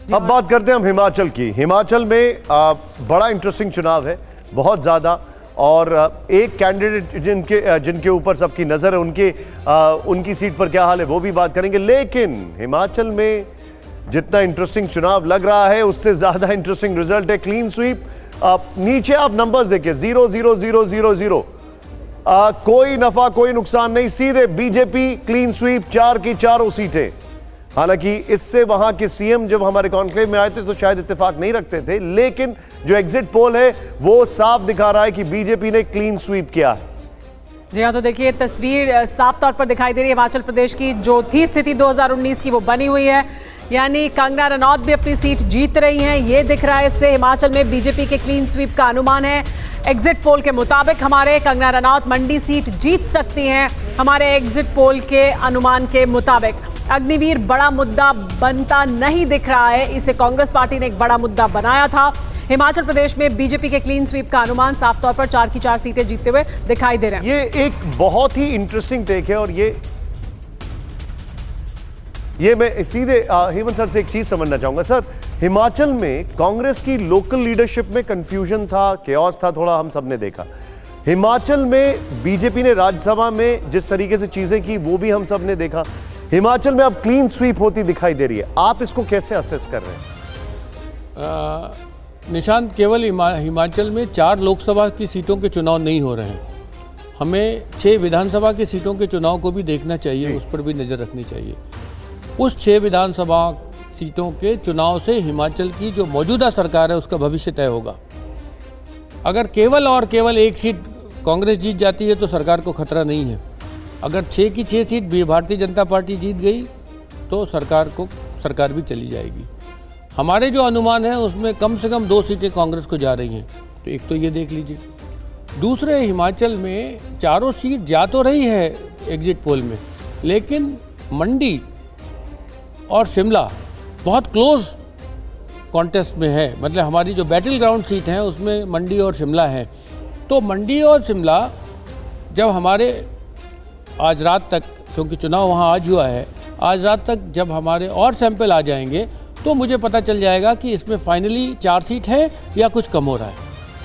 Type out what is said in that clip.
अब बात करते हैं हम हिमाचल की। हिमाचल में बड़ा इंटरेस्टिंग चुनाव है, बहुत ज़्यादा, और एक कैंडिडेट जिनके ऊपर सबकी नज़र है, उनकी सीट पर क्या हाल है वो भी बात करेंगे। लेकिन हिमाचल में जितना इंटरेस्टिंग चुनाव लग रहा है उससे ज़्यादा इंटरेस्टिंग रिजल्ट है। क्लीन स्वीप, नीचे आप नंबर्स देखिए, 0 0 0 0 0, कोई नफा कोई नुकसान नहीं, सीधे बीजेपी क्लीन स्वीप, 4 की 4 सीटें। हालांकि इससे वहां के सीएम जब हमारे कॉन्क्लेव में आए थे तो शायद इत्तेफाक नहीं रखते थे, लेकिन जो एग्जिट पोल है वो साफ दिखा रहा है कि बीजेपी ने क्लीन स्वीप किया है। जी हाँ, तो देखिए तस्वीर साफ तौर पर दिखाई दे रही है। हिमाचल प्रदेश की जो थी स्थिति 2019 की वो बनी हुई है, यानी कंगना रनौत भी अपनी सीट जीत रही हैं, ये दिख रहा है। इससे हिमाचल में बीजेपी के क्लीन स्वीप का अनुमान है। एग्जिट पोल के मुताबिक हमारे कंगना रनौत मंडी सीट जीत सकती हैं, हमारे एग्जिट पोल के अनुमान के मुताबिक। अग्निवीर बड़ा मुद्दा बनता नहीं दिख रहा है, इसे कांग्रेस पार्टी ने एक बड़ा मुद्दा बनाया था। हिमाचल प्रदेश में बीजेपी के क्लीन स्वीप का अनुमान साफ तौर पर 4 की 4 सीटें जीतते हुए दिखाई दे रहे हैं। ये एक बहुत ही इंटरेस्टिंग टेक है, और ये मैं सीधे हेमंत सर से एक चीज समझना चाहूंगा। सर, हिमाचल में कांग्रेस की लोकल लीडरशिप में कंफ्यूजन था, केओस था थोड़ा, हम सब ने देखा। हिमाचल में बीजेपी ने राज्यसभा में जिस तरीके से चीजें की वो भी हम सब ने देखा। हिमाचल में अब क्लीन स्वीप होती दिखाई दे रही है, आप इसको कैसे असेस कर रहे हैं? निशांत, केवल हिमाचल में 4 लोकसभा की सीटों के चुनाव नहीं हो रहे हैं, हमें 6 विधानसभा की सीटों के चुनाव को भी देखना चाहिए, उस पर भी नज़र रखनी चाहिए। उस 6 विधानसभा सीटों के चुनाव से हिमाचल की जो मौजूदा सरकार है उसका भविष्य तय होगा। अगर केवल और केवल एक सीट कांग्रेस जीत जाती है तो सरकार को खतरा नहीं है। अगर 6 की 6 सीट भी भारतीय जनता पार्टी जीत गई तो सरकार भी चली जाएगी। हमारे जो अनुमान है उसमें कम से कम 2 सीटें कांग्रेस को जा रही हैं, तो एक तो ये देख लीजिए। दूसरे, हिमाचल में 4 सीट जा तो रही है एग्जिट पोल में, लेकिन मंडी और शिमला बहुत क्लोज कॉन्टेस्ट में है। मतलब हमारी जो बैटल ग्राउंड सीट हैं उसमें मंडी और शिमला है। तो मंडी और शिमला जब हमारे आज रात तक, क्योंकि चुनाव वहाँ आज हुआ है, आज रात तक जब हमारे और सैंपल आ जाएंगे तो मुझे पता चल जाएगा कि इसमें फाइनली 4 सीट है या कुछ कम हो रहा है।